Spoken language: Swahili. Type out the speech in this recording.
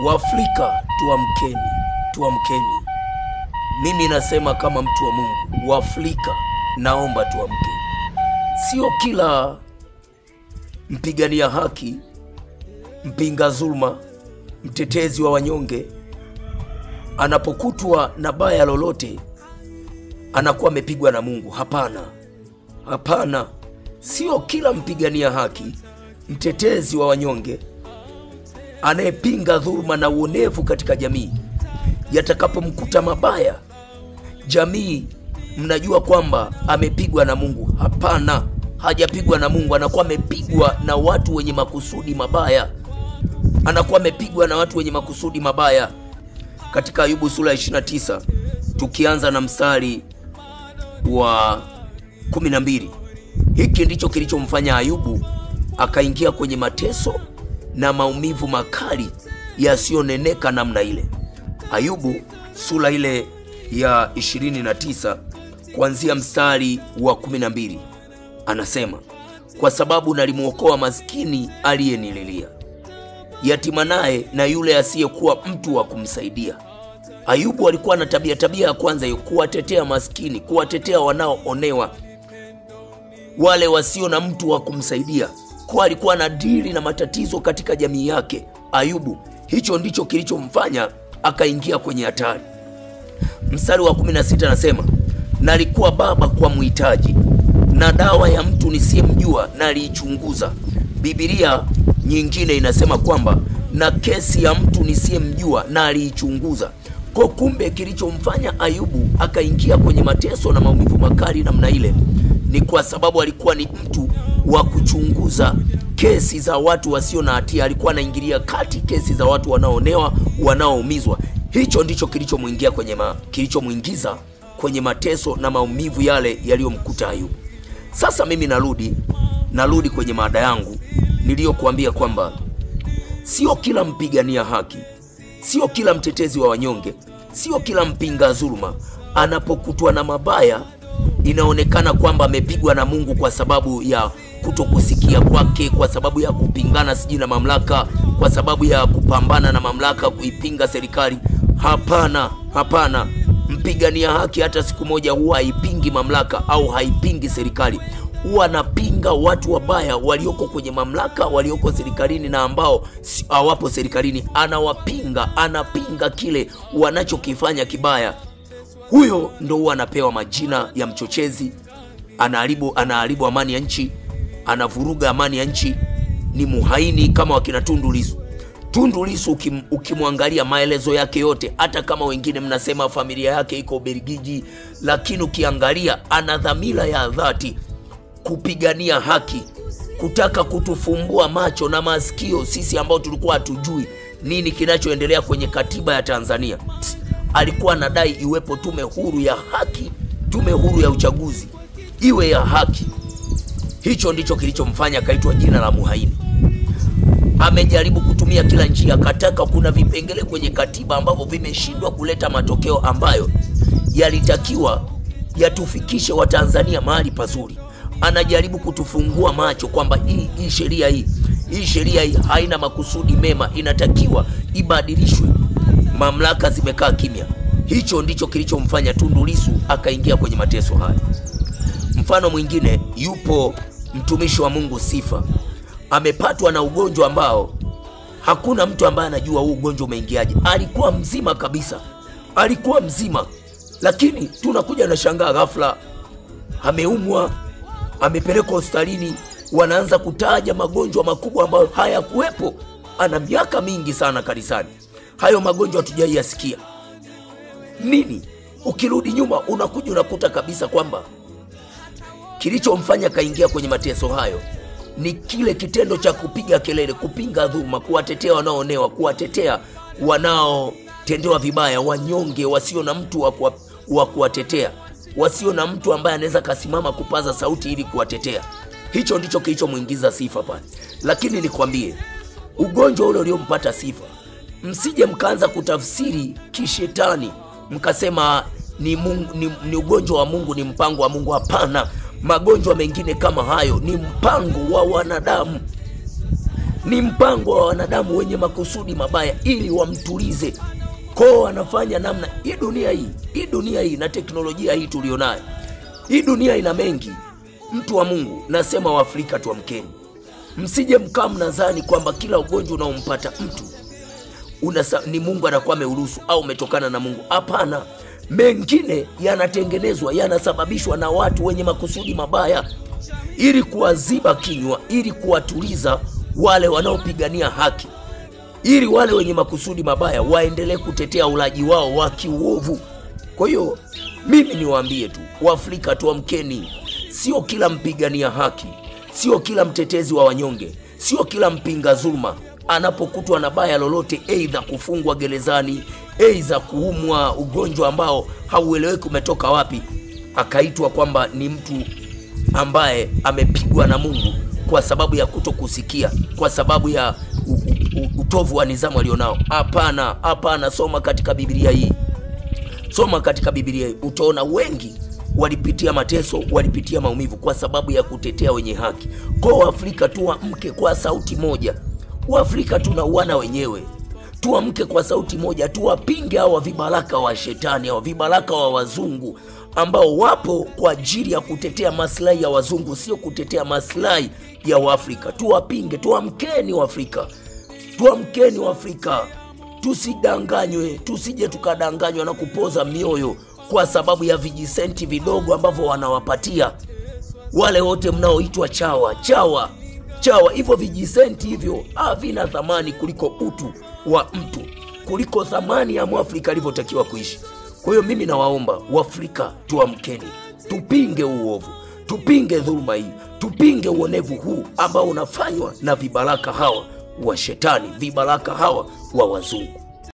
Waafrika tuamkeni, tuamkeni. Mimi nasema kama mtu wa Mungu, Waafrika naomba tuamke. Sio kila mpigania haki, mpinga dhulma, mtetezi wa wanyonge anapokutwa na baya lolote anakuwa amepigwa na Mungu. Hapana. Hapana. Sio kila mpigania haki, mtetezi wa wanyonge, anayepinga dhulma na uonevu katika jamii, yatakapomkuta mabaya jamii mnajua kwamba amepigwa na Mungu. Hapana, hajapigwa na Mungu, anakuwa amepigwa na watu wenye makusudi mabaya. Anakuwa amepigwa na watu wenye makusudi mabaya. Katika Ayubu sura 29 tukianza na mstari wa 12, hiki ndicho kilichomfanya Ayubu akaingia kwenye mateso na maumivu makali yasiyoneneka namna ile. Ayubu sura ile ya 29 kuanzia mstari wa 12 anasema, kwa sababu nalimuokoa maskini aliyenililia, yatima naye na yule asiyekuwa mtu wa kumsaidia. Ayubu alikuwa na tabia ya kwanza kuwatetea maskini, kuwatetea wanaoonewa, wale wasio na mtu wa kumsaidia. Kwa alikuwa na dili na matatizo katika jamii yake. Ayubu, hicho ndicho kilichomfanya akaingia kwenye hatari. Mstari wa 16 anasema, nalikuwa baba kwa mhitaji, na dawa ya mtu nisiyemjua naliichunguza. Biblia nyingine inasema kwamba na kesi ya mtu nisiyemjua naliichunguza. Kwa kumbe kilichomfanya Ayubu akaingia kwenye mateso na maumivu makali namna ile ni kwa sababu alikuwa ni mtu wa kuchunguza kesi za watu wasio na hatia. Alikuwa anaingilia kati kesi za watu wanaoonewa, wanaoumizwa. Hicho ndicho kilichomuingiza kwenye mateso na maumivu yale yaliyomkuta Ayubu. Sasa mimi narudi kwenye mada yangu niliyokuambia kwamba sio kila mpigania haki, sio kila mtetezi wa wanyonge, sio kila mpinga dhulma anapokutwa na mabaya inaonekana kwamba amepigwa na Mungu kwa sababu ya kutokusikia kwake, kwa sababu ya kupingana na mamlaka, kwa sababu ya kupambana na mamlaka, kuipinga serikali. Hapana, hapana. Mpigania haki hata siku moja huwa haipingi mamlaka au haipingi serikali. Huwa anapinga watu wabaya walioko kwenye mamlaka, walioko serikalini na ambao hawapo serikalini. Anapinga kile wanachokifanya kibaya. Huyo ndo huwa anapewa majina ya mchochezi, anaharibu amani ya nchi, anavuruga amani ya nchi, ni muhaini kama wakina Tundu Lissu. Tundu Lissu ukimwangalia maelezo yake yote, hata kama wengine mnasema familia yake iko Ubelgiji, lakini ukiangalia ana dhamira ya dhati kupigania haki, kutaka kutufumbua macho na masikio sisi ambao tulikuwa hatujui nini kinachoendelea kwenye katiba ya Tanzania. Alikuwa anadai iwepo tume huru ya haki, tume huru ya uchaguzi iwe ya haki. Hicho ndicho kilichomfanya akaitwa jina la muhaini. Amejaribu kutumia kila njia, akataka, kuna vipengele kwenye katiba ambavyo vimeshindwa kuleta matokeo ambayo yalitakiwa yatufikishe Watanzania mahali pazuri. Anajaribu kutufungua macho kwamba hii sheria hii haina makusudi mema, inatakiwa ibadilishwe. Mamlaka zimekaa kimya. Hicho ndicho kilichomfanya Tundu Lissu akaingia kwenye mateso haya. Mfano mwingine, yupo mtumishi wa Mungu Sifa. Amepatwa na ugonjwa ambao hakuna mtu ambaye anajua huu ugonjwa umeingiaje. Alikuwa mzima kabisa, alikuwa mzima, lakini tunakuja na shangaa ghafla ameumwa, amepelekwa hospitalini, wanaanza kutaja magonjwa makubwa ambayo hayakuwepo. Ana miaka mingi sana kanisani, hayo magonjwa hatujayasikia. Nini? Ukirudi nyuma unakuja unakuta kabisa kwamba kilichomfanya kaingia kwenye mateso hayo ni kile kitendo cha kupiga kelele, kupinga dhulma, kuwatetea wanaoonewa, kuwatetea wanaotendewa vibaya, wanyonge wasio na mtu wa kuwatetea, wasio na mtu ambaye anaweza kasimama kupaza sauti ili kuwatetea. Hicho ndicho kilichomuingiza Sifa pale. Lakini nikwambie, ugonjwa ule uliompata Sifa, msije mkaanza kutafsiri kishetani mkasema ni ugonjwa wa Mungu, ni mpango wa Mungu. Hapana. Magonjwa mengine kama hayo ni mpango wa wanadamu. Ni mpango wa wanadamu wenye makusudi mabaya ili wamtulize. Kwa wanafanya namna hii dunia hii na teknolojia hii tulionayo. Hii dunia ina mengi. Mtu wa Mungu, nasema wa Afrika tuamkeni. Msije mkaa mnadhani kwamba kila ugonjwa unaompata mtu ni Mungu anakuwa ameuruhusu au umetokana na Mungu. Hapana. Mengine yanatengenezwa, yanasababishwa na watu wenye makusudi mabaya ili kuwaziba kinywa, ili kuwatuliza wale wanaopigania haki, ili wale wenye makusudi mabaya waendelee kutetea ulaji wao wa kiuovu. Kwa hiyo mimi niwaambie tu, Waafrika tuamkeni. Sio kila mpigania haki, sio kila mtetezi wa wanyonge, sio kila mpinga dhuluma anapokutwa na baya lolote, aidha kufungwa gerezani, aidha kuumwa ugonjwa ambao haueleweki umetoka wapi, akaitwa kwamba ni mtu ambaye amepigwa na Mungu kwa sababu ya kutokusikia, kwa sababu ya utovu wa nidhamu alionao. Hapana, hapana. Soma katika Biblia hii. Soma katika Biblia hii. Utaona wengi walipitia mateso, walipitia maumivu kwa sababu ya kutetea wenye haki. Kwa Afrika tuamke kwa sauti moja. Waafrika tunauana wenyewe. Tuamke kwa sauti moja, tuwapinge hawa vibaraka wa shetani, hawa vibaraka wa wazungu ambao wapo kwa ajili ya kutetea maslahi ya wazungu, sio kutetea maslahi ya Waafrika. Tuwapinge. Tuamkeni Waafrika. Tuamkeni Waafrika. Tusidanganywe, tusije tukadanganywa na kupoza mioyo kwa sababu ya vijisenti vidogo ambavyo wanawapatia wale wote mnaoitwa chawa. Hivyo vijisenti hivyo havina thamani kuliko utu wa mtu, kuliko thamani ya Mwafrika alivyotakiwa kuishi. Kwa hiyo mimi nawaomba Waafrika tuamkeni. Tupinge uovu, tupinge dhuluma hii, tupinge uonevu huu ambao unafanywa na vibaraka hawa wa shetani, vibaraka hawa wa wazungu.